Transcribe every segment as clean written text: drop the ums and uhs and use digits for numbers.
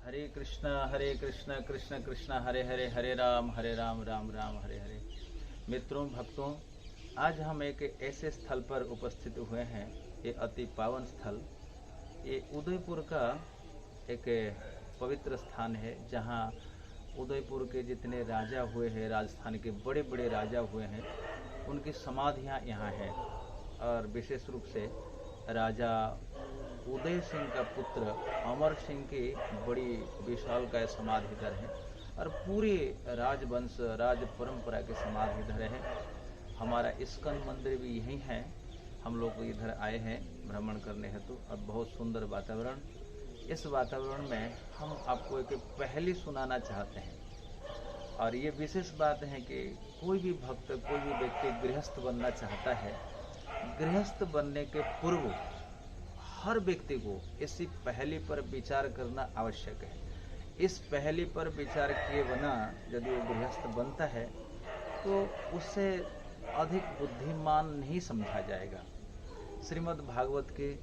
हरे कृष्णा कृष्ण कृष्ण हरे हरे, हरे राम राम राम हरे हरे। मित्रों, भक्तों, आज हम एक ऐसे स्थल पर उपस्थित हुए हैं। ये अति पावन स्थल, ये उदयपुर का एक पवित्र स्थान है, जहाँ उदयपुर के जितने राजा हुए हैं, राजस्थान के बड़े बड़े राजा हुए हैं, उनकी समाधियाँ यहाँ हैं। और विशेष रूप से राजा उदय सिंह का पुत्र अमर सिंह की बड़ी विशालकाय समाधि इधर है, और पूरे राजवंश राज परंपरा के समाधि इधर है। हमारा इस्कन मंदिर भी यहीं है। हम लोग इधर आए हैं भ्रमण करने हेतु, और बहुत सुंदर वातावरण। इस वातावरण में हम आपको एक पहेली सुनाना चाहते हैं। और ये विशेष बात है कि कोई भी भक्त, कोई भी व्यक्ति गृहस्थ बनना चाहता है, गृहस्थ बनने के पूर्व हर व्यक्ति को इसी पहेली पर विचार करना आवश्यक है। इस पहेली पर विचार किए बिना यदि वो गृहस्थ बनता है तो उससे अधिक बुद्धिमान नहीं समझा जाएगा। श्रीमद् भागवत के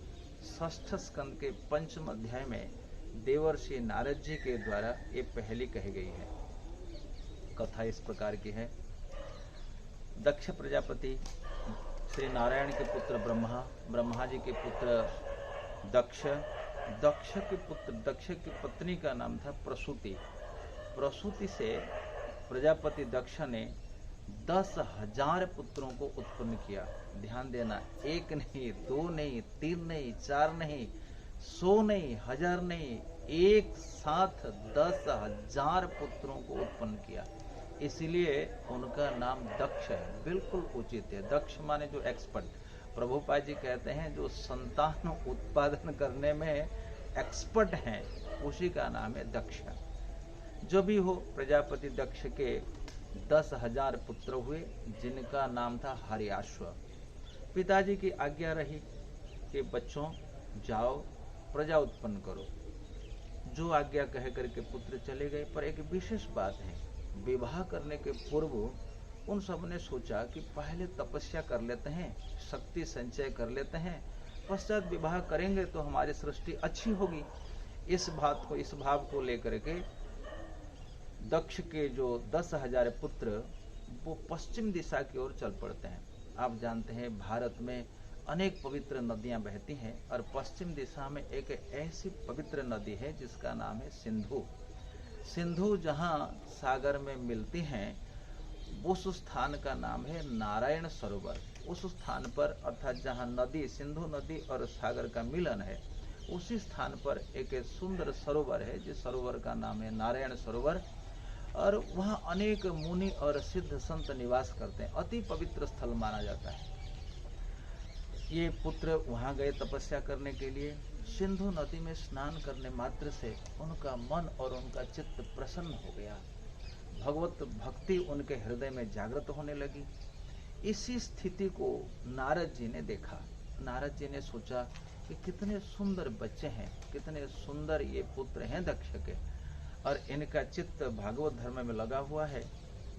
षष्ठ स्कंद के पंचम अध्याय में देवर्षि नारद जी के द्वारा ये पहेली कही गई है। कथा इस प्रकार की है। दक्ष प्रजापति श्री नारायण के पुत्र ब्रह्मा जी के पुत्र दक्ष की पत्नी का नाम था प्रसूति से प्रजापति दक्ष ने 10,000 पुत्रों को उत्पन्न किया। ध्यान देना, 1 नहीं, 2 नहीं, 3 नहीं, 4 नहीं, 100 नहीं, 1000 नहीं, एक साथ 10,000 पुत्रों को उत्पन्न किया। इसलिए उनका नाम दक्ष है। बिल्कुल उचित है। दक्ष माने जो एक्सपर्ट। प्रभुपाद जी कहते हैं जो संतान उत्पादन करने में एक्सपर्ट हैं, उसी का नाम है दक्ष। जो भी हो, प्रजापति दक्ष के 10,000 पुत्र हुए, जिनका नाम था हर्याश्व। पिताजी की आज्ञा रही कि बच्चों जाओ प्रजा उत्पन्न करो। जो आज्ञा कह करके पुत्र चले गए। पर एक विशेष बात है, विवाह करने के पूर्व उन सब ने सोचा कि पहले तपस्या कर लेते हैं, शक्ति संचय कर लेते हैं, पश्चात विवाह करेंगे तो हमारी सृष्टि अच्छी होगी। इस भाव को लेकर के दक्ष के जो 10,000 पुत्र वो पश्चिम दिशा की ओर चल पड़ते हैं। आप जानते हैं भारत में अनेक पवित्र नदियां बहती हैं, और पश्चिम दिशा में एक ऐसी पवित्र नदी है जिसका नाम है सिंधु जहां सागर में मिलती हैं, उस स्थान का नाम है नारायण सरोवर। उस स्थान पर, अर्थात जहां नदी, सिंधु नदी और सागर का मिलन है, उसी स्थान पर एक सुंदर सरोवर है, जिस सरोवर का नाम है नारायण सरोवर। और वहां अनेक मुनि और सिद्ध संत निवास करते हैं। अति पवित्र स्थल माना जाता है। ये पुत्र वहां गए तपस्या करने के लिए। सिंधु नदी में स्नान करने मात्र से उनका मन और उनका चित्त प्रसन्न हो गया। भगवत भक्ति उनके हृदय में जागृत होने लगी। इसी स्थिति को नारद जी ने देखा। नारद जी ने सोचा कि कितने सुंदर बच्चे हैं, कितने सुंदर ये पुत्र हैं दक्ष के, और इनका चित्त भागवत धर्म में लगा हुआ है।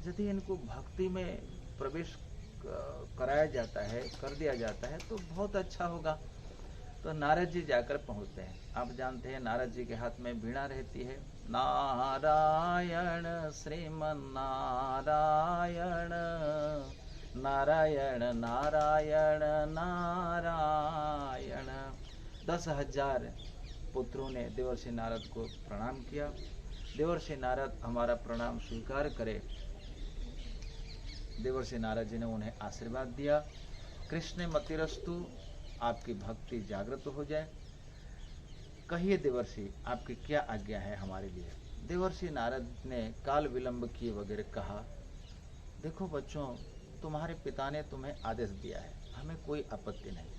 यदि इनको भक्ति में प्रवेश कराया जाता है, कर दिया जाता है, तो बहुत अच्छा होगा। तो नारद जी जाकर पहुंचते हैं। आप जानते हैं नारद जी के हाथ में वीणा रहती है। नारायण श्रीमन नारायण, नारायण नारायण नारायण। 10,000 पुत्रों ने देवर्षि नारद को प्रणाम किया। देवर्षि नारद हमारा प्रणाम स्वीकार करे। देवर्षि नारद जी ने उन्हें आशीर्वाद दिया। कृष्ण मतिरस्तु, आपकी भक्ति जागृत हो जाए। कहिए देवर्षि, आपकी क्या आज्ञा है हमारे लिए। देवर्षि नारद ने काल विलंब किए वगैरह कहा, देखो बच्चों, तुम्हारे पिता ने तुम्हें आदेश दिया है, हमें कोई आपत्ति नहीं,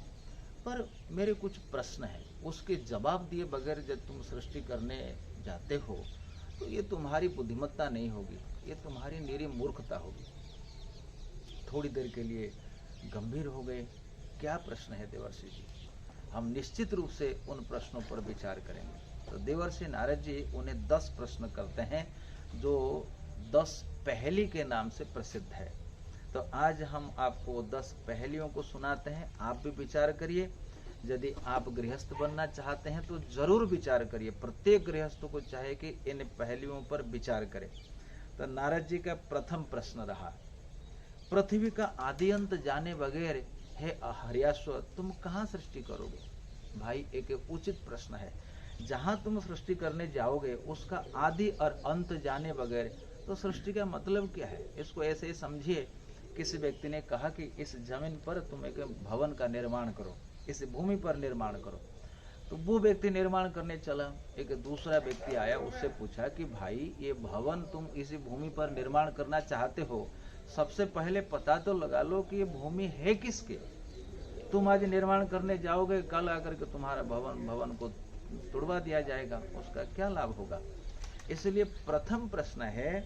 पर मेरे कुछ प्रश्न हैं, उसके जवाब दिए बगैर जब तुम सृष्टि करने जाते हो तो ये तुम्हारी बुद्धिमत्ता नहीं होगी, ये तुम्हारी निरी मूर्खता होगी। थोड़ी देर के लिए गंभीर हो गए। क्या प्रश्न है देवर्षि जी? हम निश्चित रूप से उन प्रश्नों पर विचार करेंगे। तो देवर्षि नारद जी उन्हें 10 प्रश्न करते हैं, जो 10 पहेली के नाम से प्रसिद्ध है। तो आज हम आपको 10 पहेलियों को सुनाते हैं। आप भी विचार करिए। यदि आप गृहस्थ बनना चाहते हैं तो जरूर विचार करिए। प्रत्येक गृहस्थ को चाहे कि इन पहलुओं पर विचार करे। तो नारद जी का प्रथम प्रश्न रहा, पृथ्वी का आदि अंत जाने बगैर हे हर्याश्व तुम कहाँ सृष्टि करोगे? भाई एक उचित प्रश्न है। जहां तुम सृष्टि करने जाओगे उसका आदि और अंत जाने बगैर तो सृष्टि का मतलब क्या है? इसको ऐसे ही समझिए, किसी व्यक्ति ने कहा कि इस जमीन पर तुम एक भवन का निर्माण करो, इस भूमि पर निर्माण करो। तो वो व्यक्ति निर्माण करने चला, एक दूसरा व्यक्ति आया, उससे पूछा कि भाई ये भवन तुम इसी भूमि पर निर्माण करना चाहते हो, सबसे पहले पता तो लगा लो कि ये भूमि है किसके। तुम आज निर्माण करने जाओगे, कल आकर के तुम्हारा भवन को तोड़वा दिया जाएगा, उसका क्या लाभ होगा? इसलिए प्रथम प्रश्न है,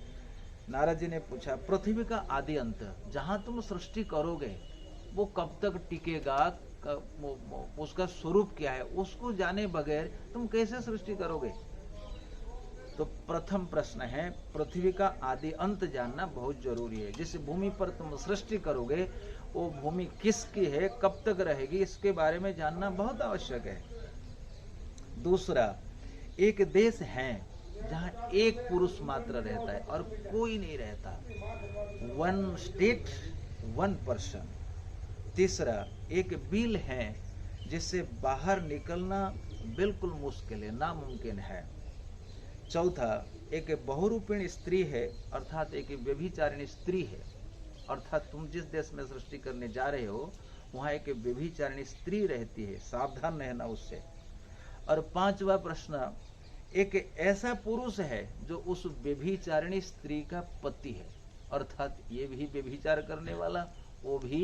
नारद जी ने पूछा पृथ्वी का आदि अंत जहां तुम सृष्टि करोगे वो कब तक टिकेगा, उसका स्वरूप क्या है, उसको जाने बगैर तुम कैसे सृष्टि करोगे? तो प्रथम प्रश्न है, पृथ्वी का आदि अंत जानना बहुत जरूरी है। जिस भूमि पर तुम सृष्टि करोगे वो भूमि किसकी है, कब तक रहेगी, इसके बारे में जानना बहुत आवश्यक है। दूसरा, एक देश है जहां एक पुरुष मात्र रहता है और कोई नहीं रहता, वन स्टेट वन पर्सन। तीसरा, एक बिल है जिससे बाहर निकलना बिल्कुल मुश्किल है, नामुमकिन है। चौथा, एक बहुरूपिणी स्त्री है, अर्थात एक व्यभिचारिणी स्त्री है, अर्थात तुम जिस देश में सृष्टि करने जा रहे हो वहां एक व्यभिचारिणी स्त्री रहती है, सावधान रहना उससे। और पांचवा प्रश्न, एक ऐसा पुरुष है जो उस व्यभिचारिणी स्त्री का पति है, अर्थात ये भी व्यभिचार करने वाला, वो भी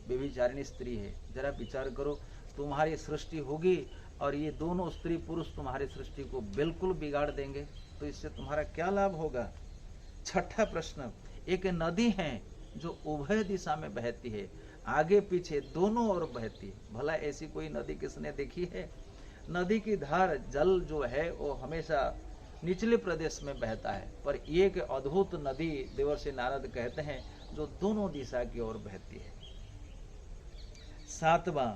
व्यभिचारिणी स्त्री है। जरा विचार करो, तुम्हारी सृष्टि होगी और ये दोनों स्त्री पुरुष तुम्हारी सृष्टि को बिल्कुल बिगाड़ देंगे, तो इससे तुम्हारा क्या लाभ होगा? छठा प्रश्न, एक नदी है जो उभय दिशा में बहती है, आगे पीछे दोनों ओर बहती है। भला ऐसी कोई नदी किसने देखी है? नदी की धार, जल जो है वो हमेशा निचले प्रदेश में बहता है, पर एक अद्भुत नदी देवर्षि नारद कहते हैं जो दोनों दिशा की ओर बहती है। सातवां,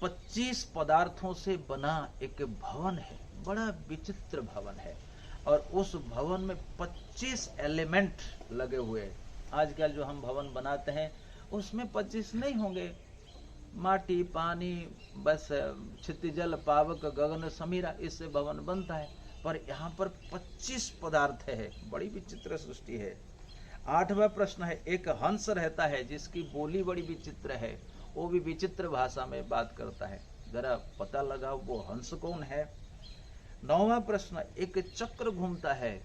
25 पदार्थों से बना एक भवन है, बड़ा विचित्र भवन है, और उस भवन में 25 एलिमेंट लगे हुए हैं। आजकल जो हम भवन बनाते हैं उसमें 25 नहीं होंगे, माटी, पानी, बस क्षितिजल, पावक, गगन, समीरा, इससे भवन बनता है, पर यहाँ पर 25 पदार्थ है, बड़ी विचित्र सृष्टि है। आठवां प्रश्न है, एक हंस रहता है जिसकी बोली बड़ी विचित्र है, वो भी विचित्र भाषा में बात करता है, जरा पता लगाओ वो हंस कौन है। नौवां प्रश्न, एक चक्र घूमता है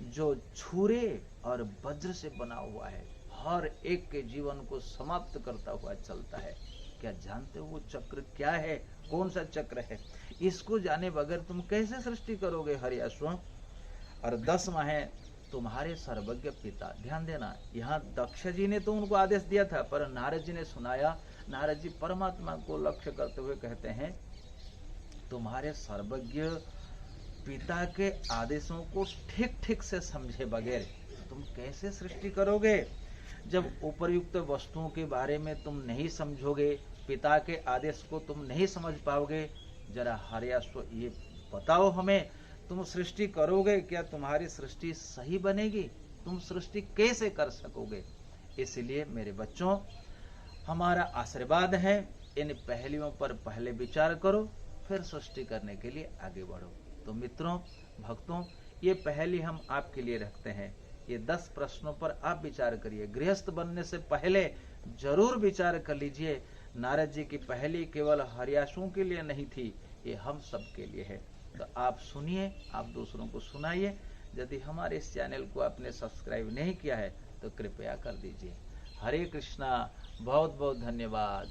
जो छुरे और वज्र से बना हुआ है, हर एक के जीवन को समाप्त करता हुआ चलता है। क्या जानते हो वो चक्र क्या है, कौन सा चक्र है? इसको जाने बगैर तुम कैसे सृष्टि करोगे हर्याश्व? और 10वां है, तुम्हारे सर्वज्ञ पिता। ध्यान देना, यहाँ दक्ष जी ने तो उनको आदेश दिया था, पर नारद जी ने सुनाया। नारद जी परमात्मा को लक्ष्य करते हुए कहते हैं, तुम्हारे सर्वज्ञ पिता के आदेशों को ठीक ठीक से समझे बगैर तुम कैसे सृष्टि करोगे? जब उपर्युक्त वस्तुओं के बारे में तुम नहीं समझोगे, पिता के आदेश को तुम नहीं समझ पाओगे, जरा हर्याश्व ये बताओ हमें, तुम सृष्टि करोगे क्या? तुम्हारी सृष्टि सही बनेगी? तुम सृष्टि कैसे कर सकोगे? इसलिए मेरे बच्चों, हमारा आशीर्वाद है, इन पहलुओं पर पहले विचार करो, फिर सृष्टि करने के लिए आगे बढ़ो। तो मित्रों, भक्तों, ये पहली हम आपके लिए रखते हैं। ये 10 प्रश्नों पर आप विचार करिए। गृहस्थ बनने से पहले जरूर विचार कर लीजिए। नारद जी की पहली केवल हर्याशुओं के लिए नहीं थी, ये हम सब के लिए है। तो आप सुनिए, आप दूसरों को सुनाइए। यदि हमारे इस चैनल को आपने सब्सक्राइब नहीं किया है तो कृपया कर दीजिए। हरे कृष्णा, बहुत बहुत धन्यवाद।